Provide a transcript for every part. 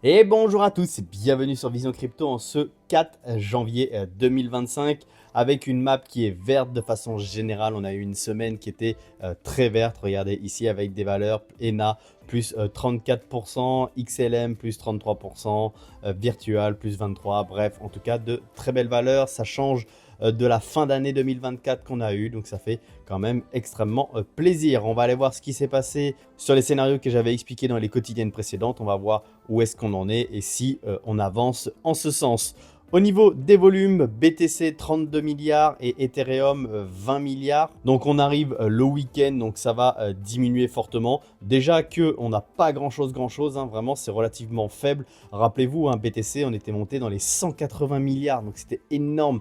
Et bonjour à tous, bienvenue sur Vision Crypto en ce 4 janvier 2025 avec une map qui est verte de façon générale. On a eu une semaine qui était très verte, regardez ici avec des valeurs ENA plus 34%, XLM plus 33%, Virtual plus 23%, bref en tout cas de très belles valeurs. Ça change de la fin d'année 2024 qu'on a eu, donc ça fait quand même extrêmement plaisir. On va aller voir ce qui s'est passé sur les scénarios que j'avais expliqués dans les quotidiennes précédentes. On va voir où est-ce qu'on en est et si on avance en ce sens. Au niveau des volumes, BTC 32 milliards et Ethereum 20 milliards. Donc on arrive le week-end, donc ça va diminuer fortement. Déjà que on n'a pas grand-chose, hein, vraiment c'est relativement faible. Rappelez-vous, hein, BTC, on était monté dans les 180 milliards, donc c'était énorme.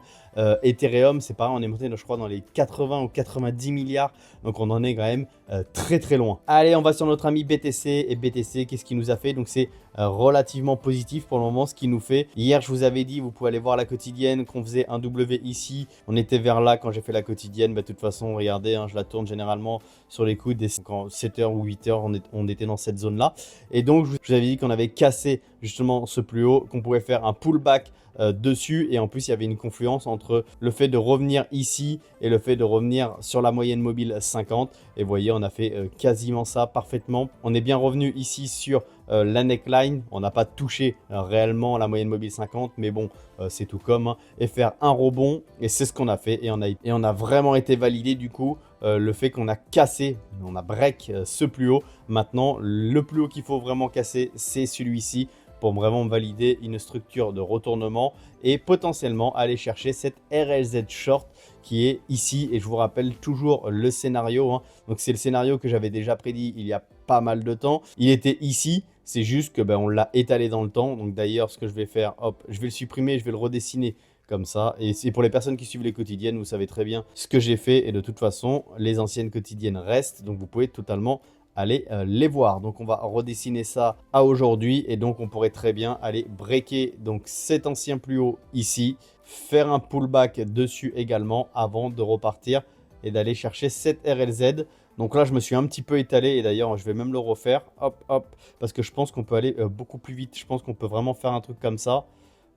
Ethereum, c'est pareil, on est monté, je crois, dans les 80 ou 90 milliards. Donc on en est quand même très très loin. Allez, on va sur notre ami BTC. Et BTC, qu'est-ce qu'il nous a fait? Donc c'est relativement positif pour le moment ce qu'il nous fait. Hier, je vous avais dit, vous pouvez aller voir la quotidienne, qu'on faisait un W ici. On était vers là quand j'ai fait la quotidienne. Bah, de toute façon, regardez, hein, je la tourne généralement sur les coups des 7h ou 8h, on était dans cette zone-là. Et donc, je vous avais dit qu'on avait cassé justement ce plus haut, qu'on pouvait faire un pullback dessus, et en plus il y avait une confluence entre le fait de revenir ici et le fait de revenir sur la moyenne mobile 50, et vous voyez on a fait quasiment ça parfaitement. On est bien revenu ici sur la neckline, on n'a pas touché réellement la moyenne mobile 50, mais bon c'est tout comme, hein, et faire un rebond, et c'est ce qu'on a fait, et on a vraiment été validé du coup le fait qu'on a cassé, on a break ce plus haut. Maintenant le plus haut qu'il faut vraiment casser, c'est celui-ci, pour vraiment valider une structure de retournement et potentiellement aller chercher cette RLZ short qui est ici. Et je vous rappelle toujours le scénario, hein. Donc c'est le scénario que j'avais déjà prédit il y a pas mal de temps. Il était ici, c'est juste que on l'a étalé dans le temps. Donc d'ailleurs, ce que je vais faire, hop, je vais le supprimer, je vais le redessiner comme ça. Et c'est pour les personnes qui suivent les quotidiennes, vous savez très bien ce que j'ai fait. Et de toute façon, les anciennes quotidiennes restent. Donc vous pouvez totalement aller les voir. Donc on va redessiner ça à aujourd'hui, et donc on pourrait très bien aller breaker donc cet ancien plus haut ici, faire un pullback dessus également avant de repartir et d'aller chercher cette RLZ. Donc là je me suis un petit peu étalé, et d'ailleurs je vais même le refaire, hop hop, parce que je pense qu'on peut aller beaucoup plus vite. Je pense qu'on peut vraiment faire un truc comme ça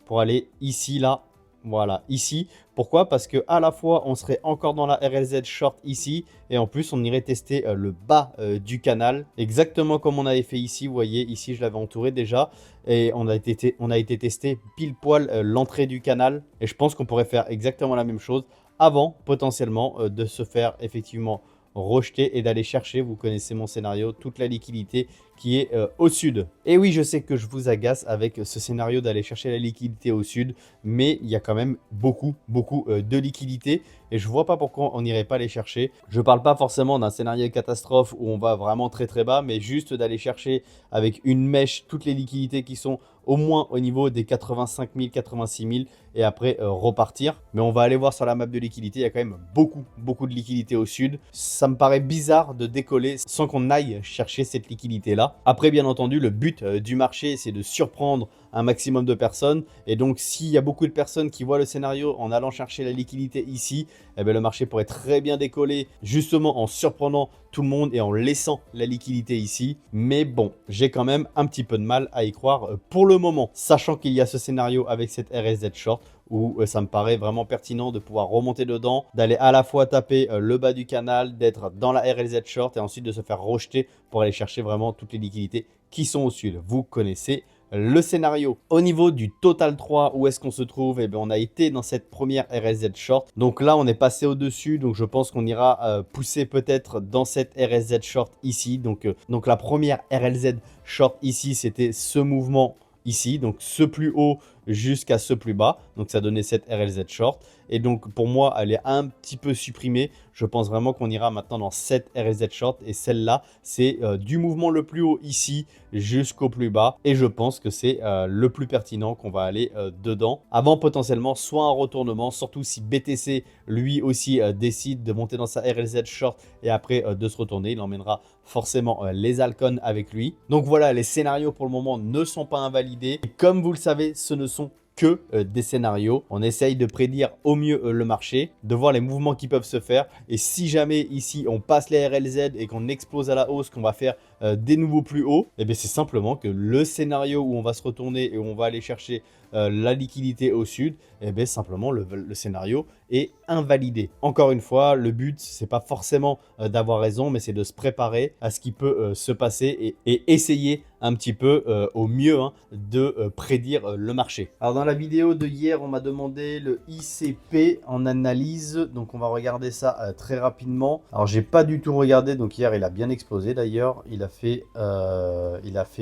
pour aller ici, là. Voilà, ici. Pourquoi? Parce que à la fois, on serait encore dans la RLZ short ici, et en plus, on irait tester le bas du canal, exactement comme on avait fait ici. Vous voyez, ici, je l'avais entouré déjà, et on a été testé pile poil l'entrée du canal. Et je pense qu'on pourrait faire exactement la même chose avant, potentiellement, de se faire effectivement rejeter et d'aller chercher, vous connaissez mon scénario, toute la liquidité qui est au sud. Et oui, je sais que je vous agace avec ce scénario d'aller chercher la liquidité au sud, mais il y a quand même beaucoup de liquidité, et je vois pas pourquoi on n'irait pas les chercher. Je parle pas forcément d'un scénario catastrophe où on va vraiment très bas, mais juste d'aller chercher avec une mèche toutes les liquidités qui sont au moins au niveau des 85 000, 86 000, et après repartir. Mais on va aller voir sur la map de liquidité, il y a quand même beaucoup de liquidité au sud. Ça me paraît bizarre de décoller sans qu'on aille chercher cette liquidité là. Après, bien entendu, le but du marché, c'est de surprendre un maximum de personnes, et donc s'il y a beaucoup de personnes qui voient le scénario en allant chercher la liquidité ici, eh bien, le marché pourrait très bien décoller justement en surprenant tout le monde et en laissant la liquidité ici. Mais bon, j'ai quand même un petit peu de mal à y croire pour le moment, sachant qu'il y a ce scénario avec cette RSZ short où ça me paraît vraiment pertinent de pouvoir remonter dedans, d'aller à la fois taper le bas du canal, d'être dans la RLZ short, et ensuite de se faire rejeter pour aller chercher vraiment toutes les liquidités qui sont au sud. Vous connaissez le scénario. Au niveau du Total 3, où est-ce qu'on se trouve? Eh bien, on a été dans cette première RSZ short. Donc là, on est passé au-dessus. Donc je pense qu'on ira pousser peut-être dans cette RSZ short ici. Donc la première RLZ short ici, c'était ce mouvement ici. Donc ce plus haut jusqu'à ce plus bas. Donc ça donnait cette RLZ short. Et donc pour moi, elle est un petit peu supprimée. Je pense vraiment qu'on ira maintenant dans cette RLZ short. Et celle-là, c'est du mouvement le plus haut ici jusqu'au plus bas. Et je pense que c'est le plus pertinent qu'on va aller dedans. Avant potentiellement soit un retournement, surtout si BTC lui aussi décide de monter dans sa RLZ short et après de se retourner. Il emmènera forcément les Alcon avec lui. Donc voilà, les scénarios pour le moment ne sont pas invalidés. Et comme vous le savez, ce ne sont que des scénarios. On essaye de prédire au mieux le marché, de voir les mouvements qui peuvent se faire. Et si jamais ici on passe les RLZ et qu'on explose à la hausse, qu'on va faire des nouveaux plus hauts, et bien c'est simplement que le scénario où on va se retourner et où on va aller chercher la liquidité au sud, et bien simplement le scénario est invalidé. Encore une fois, le but c'est pas forcément d'avoir raison, mais c'est de se préparer à ce qui peut se passer et essayer un petit peu au mieux de prédire le marché. Alors dans la vidéo de hier, on m'a demandé le ICP en analyse, donc on va regarder ça très rapidement. Alors j'ai pas du tout regardé, donc hier il a bien explosé d'ailleurs, il a fait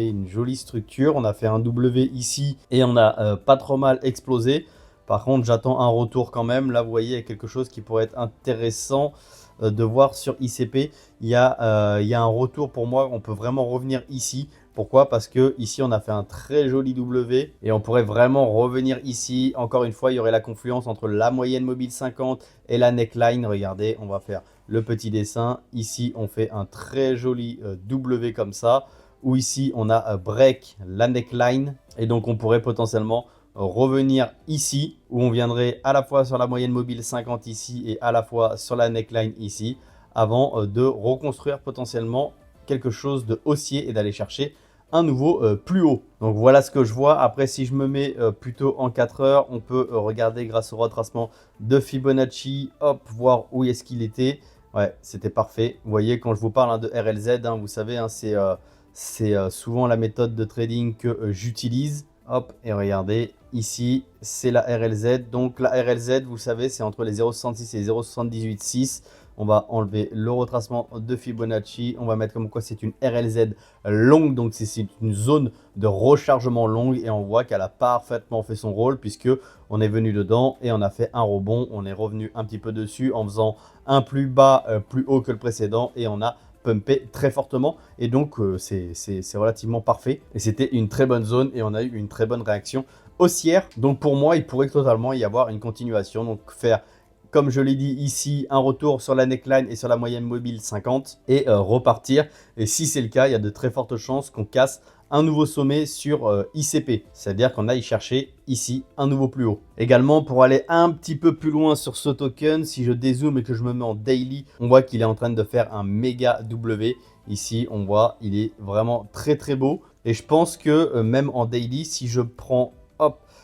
une jolie structure, on a fait un W ici et on a pas trop mal explosé. Par contre j'attends un retour quand même, là vous voyez il y a quelque chose qui pourrait être intéressant de voir sur ICP. Il y a un retour pour moi, on peut vraiment revenir ici. Pourquoi? Parce que ici on a fait un très joli W et on pourrait vraiment revenir ici. Encore une fois, il y aurait la confluence entre la moyenne mobile 50 et la neckline. Regardez, on va faire le petit dessin. Ici, on fait un très joli W comme ça. Ou ici, on a break la neckline. Et donc, on pourrait potentiellement revenir ici où on viendrait à la fois sur la moyenne mobile 50 ici et à la fois sur la neckline ici avant de reconstruire potentiellement quelque chose de haussier et d'aller chercher un nouveau plus haut. Donc voilà ce que je vois. Après, si je me mets plutôt en 4 heures, on peut regarder grâce au retracement de Fibonacci, hop, voir où est-ce qu'il était. Ouais, c'était parfait. Vous voyez, quand je vous parle de RLZ, vous savez, c'est souvent la méthode de trading que j'utilise. Hop, et regardez, ici, c'est la RLZ. Donc la RLZ, vous savez, c'est entre les 0,66 et 0,786. On va enlever le retracement de Fibonacci. On va mettre comme quoi c'est une RLZ longue. Donc, c'est une zone de rechargement longue. Et on voit qu'elle a parfaitement fait son rôle puisque on est venu dedans et on a fait un rebond. On est revenu un petit peu dessus en faisant un plus bas, plus haut que le précédent. Et on a pumpé très fortement. Et donc, c'est relativement parfait. Et c'était une très bonne zone et on a eu une très bonne réaction haussière. Donc, pour moi, il pourrait totalement y avoir une continuation. Donc, faire... Comme je l'ai dit ici, un retour sur la neckline et sur la moyenne mobile 50 et repartir. Et si c'est le cas, il y a de très fortes chances qu'on casse un nouveau sommet sur ICP. C'est-à-dire qu'on aille chercher ici un nouveau plus haut. Également, pour aller un petit peu plus loin sur ce token, si je dézoome et que je me mets en daily, on voit qu'il est en train de faire un méga W. Ici, on voit, il est vraiment très très beau. Et je pense que même en daily, si je prends...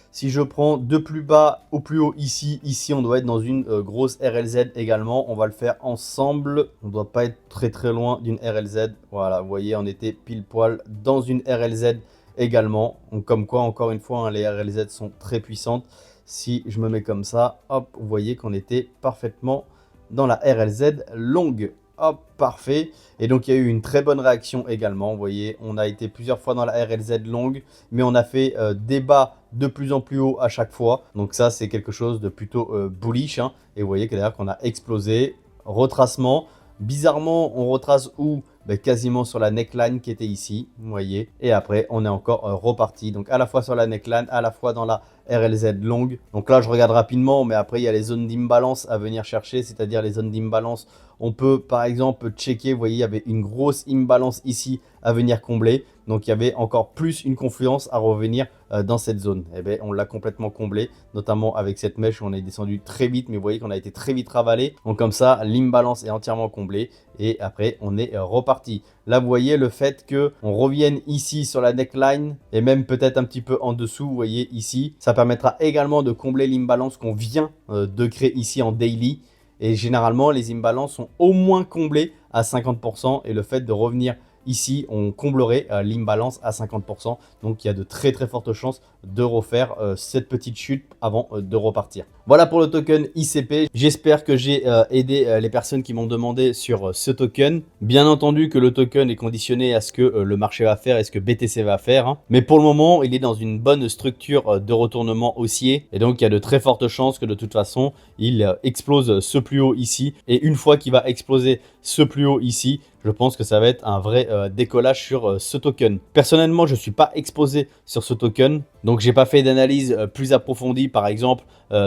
Si je prends de plus bas au plus haut ici, on doit être dans une grosse RLZ également. On va le faire ensemble. On ne doit pas être très très loin d'une RLZ. Voilà, vous voyez, on était pile poil dans une RLZ également. Donc, comme quoi, encore une fois, les RLZ sont très puissantes. Si je me mets comme ça, hop, vous voyez qu'on était parfaitement dans la RLZ longue. Hop, parfait. Et donc, il y a eu une très bonne réaction également. Vous voyez, on a été plusieurs fois dans la RLZ longue, mais on a fait des bas de plus en plus haut à chaque fois. Donc ça, c'est quelque chose de plutôt bullish. Et vous voyez que d'ailleurs qu'on a explosé. Retracement. Bizarrement, on retrace où? Quasiment sur la neckline qui était ici, vous voyez. Et après, on est encore reparti. Donc à la fois sur la neckline, à la fois dans la RLZ longue. Donc là, je regarde rapidement, mais après, il y a les zones d'imbalance à venir chercher, c'est-à-dire les zones d'imbalance. On peut, par exemple, checker, vous voyez, il y avait une grosse imbalance ici à venir combler. Donc, il y avait encore plus une confluence à revenir dans cette zone. Et bien, on l'a complètement comblé, notamment avec cette mèche où on est descendu très vite, mais vous voyez qu'on a été très vite ravalé. Donc, comme ça, l'imbalance est entièrement comblée et après, on est reparti. Là, vous voyez le fait qu'on revienne ici sur la neckline et même peut-être un petit peu en dessous, vous voyez ici. Ça permettra également de combler l'imbalance qu'on vient de créer ici en daily. Et généralement, les imbalances sont au moins comblées à 50%. Et le fait de revenir ici, on comblerait l'imbalance à 50%. Donc, il y a de très très fortes chances de refaire cette petite chute avant de repartir. Voilà pour le token ICP. J'espère que j'ai aidé les personnes qui m'ont demandé sur ce token. Bien entendu que le token est conditionné à ce que le marché va faire et ce que BTC va faire. Mais pour le moment, il est dans une bonne structure de retournement haussier. Et donc, il y a de très fortes chances que de toute façon, il explose ce plus haut ici. Et une fois qu'il va exploser ce plus haut ici, je pense que ça va être un vrai décollage sur ce token. Personnellement, je ne suis pas exposé sur ce token. Donc j'ai pas fait d'analyse plus approfondie par exemple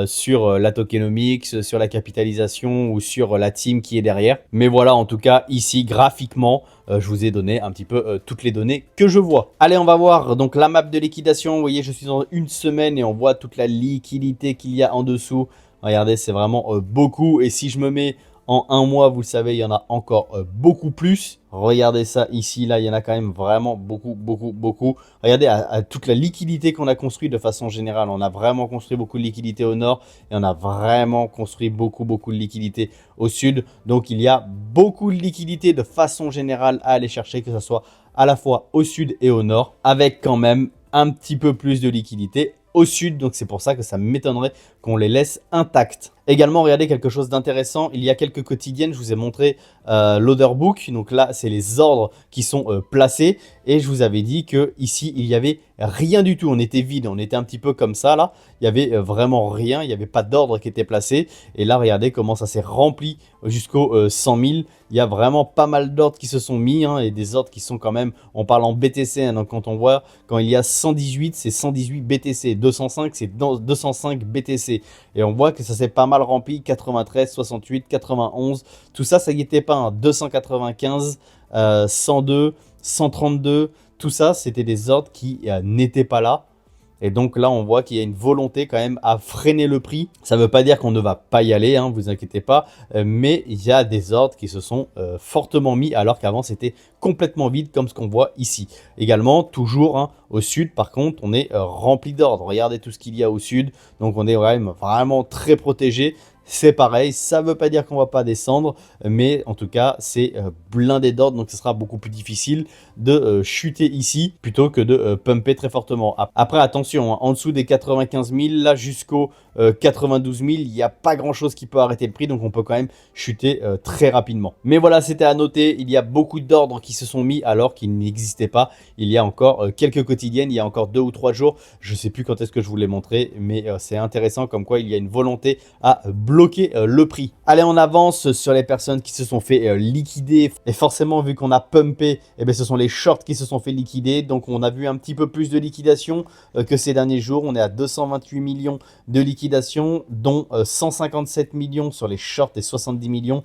sur la tokenomics, sur la capitalisation ou sur la team qui est derrière. Mais voilà, en tout cas ici graphiquement, je vous ai donné un petit peu toutes les données que je vois. Allez, on va voir donc la map de liquidation. Vous voyez, je suis dans une semaine et on voit toute la liquidité qu'il y a en dessous. Regardez, c'est vraiment beaucoup. Et si je me mets en un mois, vous le savez, il y en a encore beaucoup plus. Regardez ça ici, là, il y en a quand même vraiment beaucoup, beaucoup, beaucoup. Regardez à toute la liquidité qu'on a construite de façon générale. On a vraiment construit beaucoup de liquidité au nord et on a vraiment construit beaucoup, beaucoup de liquidité au sud. Donc, il y a beaucoup de liquidité de façon générale à aller chercher, que ce soit à la fois au sud et au nord, avec quand même un petit peu plus de liquidité au sud. Donc, c'est pour ça que ça m'étonnerait qu'on les laisse intactes. Également, regardez quelque chose d'intéressant. Il y a quelques quotidiennes, je vous ai montré l'order book. Donc là, c'est les ordres qui sont placés. Et je vous avais dit que ici, il n'y avait rien du tout. On était vide, on était un petit peu comme ça là. Il n'y avait vraiment rien, il n'y avait pas d'ordre qui était placé. Et là, regardez comment ça s'est rempli jusqu'aux 100 000. Il y a vraiment pas mal d'ordres qui se sont mis et des ordres qui sont quand même, on parle en BTC. Donc quand on voit, quand il y a 118, c'est 118 BTC. 205, c'est 205 BTC. Et on voit que ça s'est pas mal rempli, 93, 68, 91, tout ça, ça y était pas, hein. 295, 102, 132, tout ça, c'était des ordres qui n'étaient pas là. Et donc là, on voit qu'il y a une volonté quand même à freiner le prix. Ça ne veut pas dire qu'on ne va pas y aller, hein, vous inquiétez pas. Mais il y a des ordres qui se sont fortement mis alors qu'avant, c'était complètement vide comme ce qu'on voit ici. Également, toujours au sud, par contre, on est rempli d'ordres. Regardez tout ce qu'il y a au sud. Donc, on est vraiment très protégé. C'est pareil, ça ne veut pas dire qu'on ne va pas descendre, mais en tout cas, c'est blindé d'ordre, donc ce sera beaucoup plus difficile de chuter ici plutôt que de pumper très fortement. Après, attention, en dessous des 95 000, là jusqu'aux 92 000, il n'y a pas grand-chose qui peut arrêter le prix, donc on peut quand même chuter très rapidement. Mais voilà, c'était à noter, il y a beaucoup d'ordres qui se sont mis alors qu'ils n'existaient pas. Il y a encore quelques quotidiennes, il y a encore 2 ou 3 jours, je ne sais plus quand est-ce que je vous l'ai montré, mais c'est intéressant comme quoi il y a une volonté à bloquer le prix. Allez, on avance sur les personnes qui se sont fait liquider. Et forcément, vu qu'on a pumpé, eh bien, ce sont les shorts qui se sont fait liquider. Donc, on a vu un petit peu plus de liquidation que ces derniers jours. On est à 228 millions de liquidation, dont 157 millions sur les shorts et 70 millions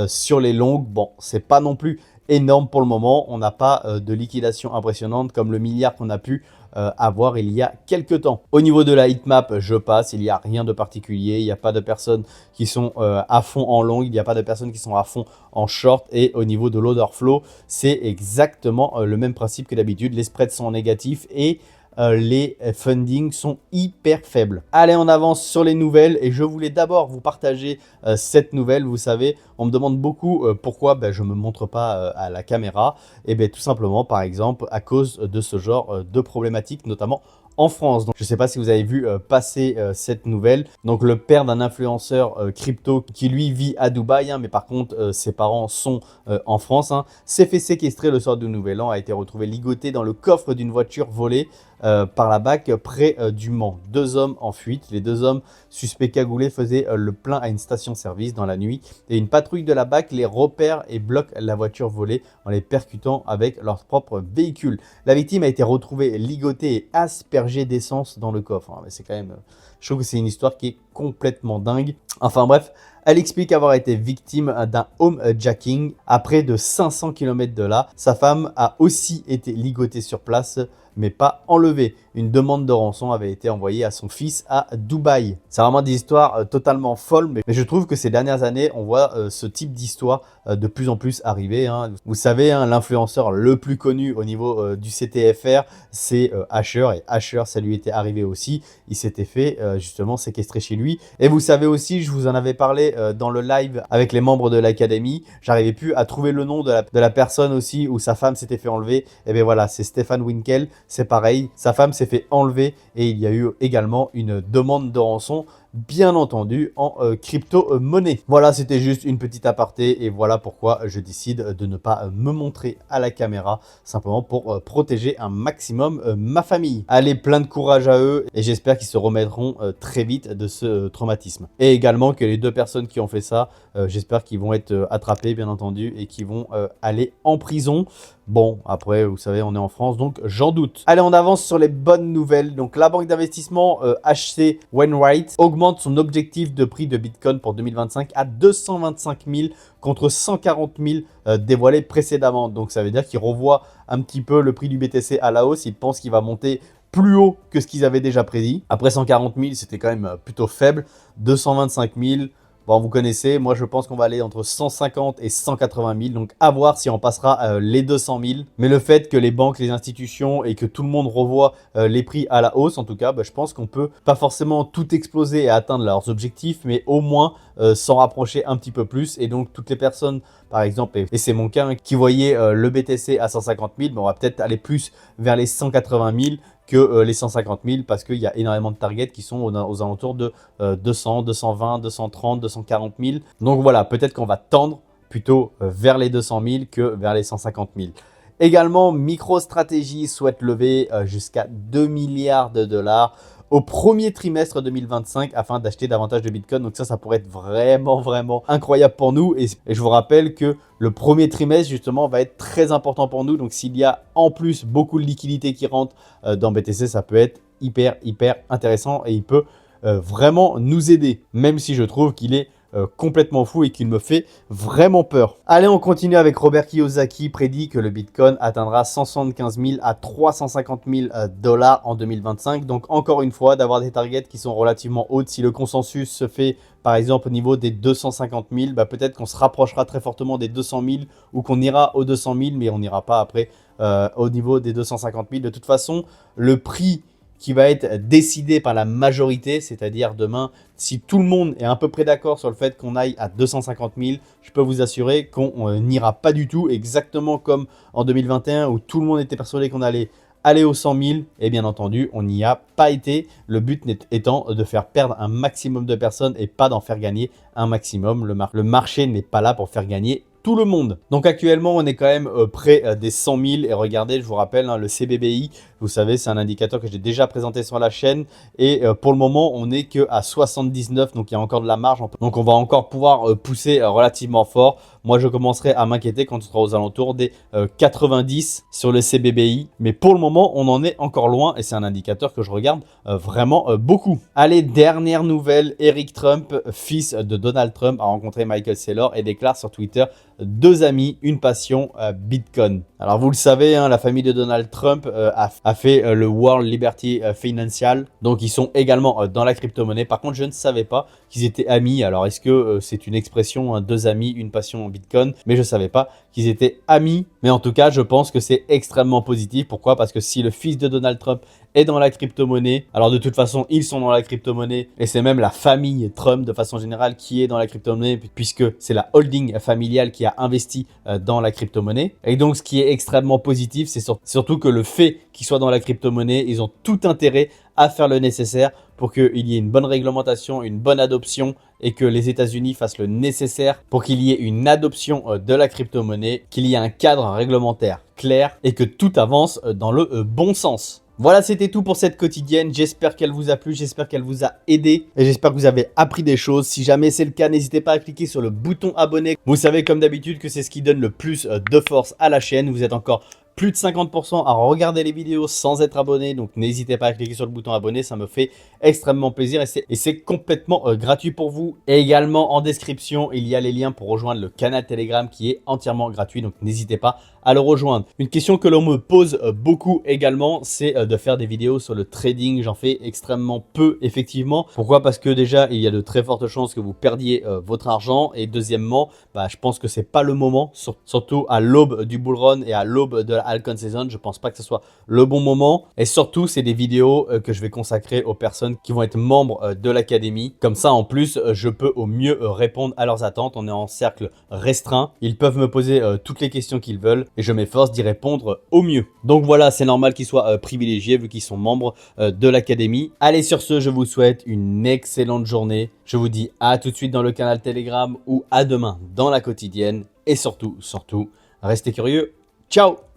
sur les longues. Bon, c'est pas non plus énorme pour le moment. On n'a pas de liquidation impressionnante comme le milliard qu'on a pu avoir il y a quelques temps. Au niveau de la heatmap, je passe, il n'y a rien de particulier, il n'y a pas de personnes qui sont à fond en long, il n'y a pas de personnes qui sont à fond en short, et au niveau de l'order flow, c'est exactement le même principe que d'habitude, les spreads sont négatifs et les fundings sont hyper faibles. Allez, on avance sur les nouvelles et je voulais d'abord vous partager cette nouvelle. Vous savez, on me demande beaucoup pourquoi je ne me montre pas à la caméra. Et bien tout simplement, par exemple, à cause de ce genre de problématiques, notamment en France. Donc, je ne sais pas si vous avez vu passer cette nouvelle. Donc, le père d'un influenceur crypto qui lui vit à Dubaï, mais par contre, ses parents sont en France, s'est fait séquestrer le soir du Nouvel An, a été retrouvé ligoté dans le coffre d'une voiture volée par la BAC près du Mans. 2 hommes en fuite. Les 2 hommes suspects cagoulés faisaient le plein à une station-service dans la nuit et une patrouille de la BAC les repère et bloque la voiture volée en les percutant avec leur propre véhicule. La victime a été retrouvée ligotée et aspergée d'essence dans le coffre. Mais c'est quand même, je trouve que c'est une histoire qui est complètement dingue. Enfin bref, elle explique avoir été victime d'un homejacking à près de 500 km de là. Sa femme a aussi été ligotée sur place, mais pas enlevée. Une demande de rançon avait été envoyée à son fils à Dubaï. C'est vraiment des histoires totalement folles, mais je trouve que ces dernières années, on voit ce type d'histoire de plus en plus arriver. Vous savez, l'influenceur le plus connu au niveau du CTFR, c'est Asher. Et Asher, ça lui était arrivé aussi. Il s'était fait justement séquestrer chez lui. Et vous savez aussi, je vous en avais parlé dans le live avec les membres de l'académie. J'arrivais plus à trouver le nom de la personne aussi où sa femme s'était fait enlever. Et bien voilà, c'est Stéphane Winkel. C'est pareil, sa femme s'est fait enlever et il y a eu également une demande de rançon. bien entendu en crypto-monnaie. Voilà, c'était juste une petite aparté et voilà pourquoi je décide de ne pas me montrer à la caméra, simplement pour protéger un maximum ma famille. Allez, plein de courage à eux et j'espère qu'ils se remettront très vite de ce traumatisme. Et également que les deux personnes qui ont fait ça, j'espère qu'ils vont être attrapés bien entendu et qu'ils vont aller en prison. Bon, après, vous savez, on est en France, donc j'en doute. Allez, on avance sur les bonnes nouvelles. Donc, la banque d'investissement HC Wainwright augmente son objectif de prix de Bitcoin pour 2025 à 225 000 contre 140 000 dévoilés précédemment. Donc, ça veut dire qu'ils revoient un petit peu le prix du BTC à la hausse. Ils pensent qu'il va monter plus haut que ce qu'ils avaient déjà prédit. Après 140 000, c'était quand même plutôt faible. 225 000... Bon, vous connaissez, moi je pense qu'on va aller entre 150 et 180 000, donc à voir si on passera les 200 000. Mais le fait que les banques, les institutions et que tout le monde revoit les prix à la hausse, en tout cas, je pense qu'on peut pas forcément tout exploser et atteindre leurs objectifs, mais au moins s'en rapprocher un petit peu plus. Et donc toutes les personnes, par exemple, et c'est mon cas, qui voyaient le BTC à 150 000, on va peut-être aller plus vers les 180 000 que les 150 000 parce qu'il y a énormément de targets qui sont aux alentours de 200, 220, 230, 240 000. Donc voilà, peut-être qu'on va tendre plutôt vers les 200 000 que vers les 150 000. Également, MicroStrategy souhaite lever jusqu'à 2 milliards de dollars au premier trimestre 2025 afin d'acheter davantage de Bitcoin. Donc ça pourrait être vraiment incroyable pour nous. Et je vous rappelle que le premier trimestre, justement, va être très important pour nous. Donc s'il y a en plus beaucoup de liquidités qui rentrent dans BTC, ça peut être hyper intéressant et il peut vraiment nous aider. Même si je trouve qu'il est complètement fou et qu'il me fait vraiment peur. Allez, on continue avec Robert Kiyosaki, prédit que le Bitcoin atteindra 175 000 à 350 000 dollars en 2025. Donc encore une fois, d'avoir des targets qui sont relativement hautes. Si le consensus se fait par exemple au niveau des 250 000, peut-être qu'on se rapprochera très fortement des 200 000 ou qu'on ira aux 200 000, mais on n'ira pas après au niveau des 250 000. De toute façon, le prix qui va être décidé par la majorité, c'est-à-dire demain, si tout le monde est à peu près d'accord sur le fait qu'on aille à 250 000, je peux vous assurer qu'on n'ira pas du tout, exactement comme en 2021 où tout le monde était persuadé qu'on allait aller aux 100 000, et bien entendu, on n'y a pas été. Le but étant de faire perdre un maximum de personnes et pas d'en faire gagner un maximum. Le marché n'est pas là pour faire gagner tout le monde. Donc actuellement, on est quand même près des 100 000 et regardez, je vous rappelle, le CBBI, vous savez, c'est un indicateur que j'ai déjà présenté sur la chaîne et pour le moment, on n'est qu'à 79, donc il y a encore de la marge. Donc on va encore pouvoir pousser relativement fort. Moi, je commencerai à m'inquiéter quand on sera aux alentours des 90 sur le CBBI. Mais pour le moment, on en est encore loin et c'est un indicateur que je regarde vraiment beaucoup. Allez, dernière nouvelle, Eric Trump, fils de Donald Trump, a rencontré Michael Saylor et déclare sur Twitter: deux amis, une passion, Bitcoin. Alors vous le savez, la famille de Donald Trump a fait le World Liberty Financial. Donc ils sont également dans la crypto-monnaie. Par contre, je ne savais pas qu'ils étaient amis. Alors est-ce que c'est une expression, deux amis, une passion en Bitcoin? Mais je ne savais pas qu'ils étaient amis. Mais en tout cas, je pense que c'est extrêmement positif. Pourquoi? Parce que si le fils de Donald Trump est dans la crypto-monnaie, alors de toute façon, ils sont dans la crypto-monnaie et c'est même la famille Trump de façon générale qui est dans la crypto-monnaie puisque c'est la holding familiale qui a investi dans la crypto-monnaie. Et donc, ce qui est extrêmement positif, c'est surtout que le fait qu'ils soient dans la crypto-monnaie, ils ont tout intérêt à faire le nécessaire pour qu'il y ait une bonne réglementation, une bonne adoption et que les États-Unis fassent le nécessaire pour qu'il y ait une adoption de la crypto-monnaie, qu'il y ait un cadre réglementaire clair et que tout avance dans le bon sens. Voilà, c'était tout pour cette quotidienne. J'espère qu'elle vous a plu, j'espère qu'elle vous a aidé et j'espère que vous avez appris des choses. Si jamais c'est le cas, n'hésitez pas à cliquer sur le bouton abonner. Vous savez comme d'habitude que c'est ce qui donne le plus de force à la chaîne. Vous êtes encore plus de 50% à regarder les vidéos sans être abonné. Donc n'hésitez pas à cliquer sur le bouton abonner, ça me fait extrêmement plaisir et c'est complètement gratuit pour vous. Et également en description, il y a les liens pour rejoindre le canal Telegram qui est entièrement gratuit. Donc n'hésitez pas à le rejoindre. Une question que l'on me pose beaucoup également, c'est de faire des vidéos sur le trading. J'en fais extrêmement peu effectivement. Pourquoi? Parce que déjà, il y a de très fortes chances que vous perdiez votre argent. Et deuxièmement, je pense que c'est pas le moment, surtout à l'aube du bull run et à l'aube de la altcoin season. Je pense pas que ce soit le bon moment. Et surtout, c'est des vidéos que je vais consacrer aux personnes qui vont être membres de l'académie. Comme ça, en plus, je peux au mieux répondre à leurs attentes. On est en cercle restreint. Ils peuvent me poser toutes les questions qu'ils veulent. et je m'efforce d'y répondre au mieux. Donc voilà, c'est normal qu'ils soient privilégiés vu qu'ils sont membres de l'académie. Allez, sur ce, je vous souhaite une excellente journée. Je vous dis à tout de suite dans le canal Telegram ou à demain dans la quotidienne. Et surtout, restez curieux. Ciao!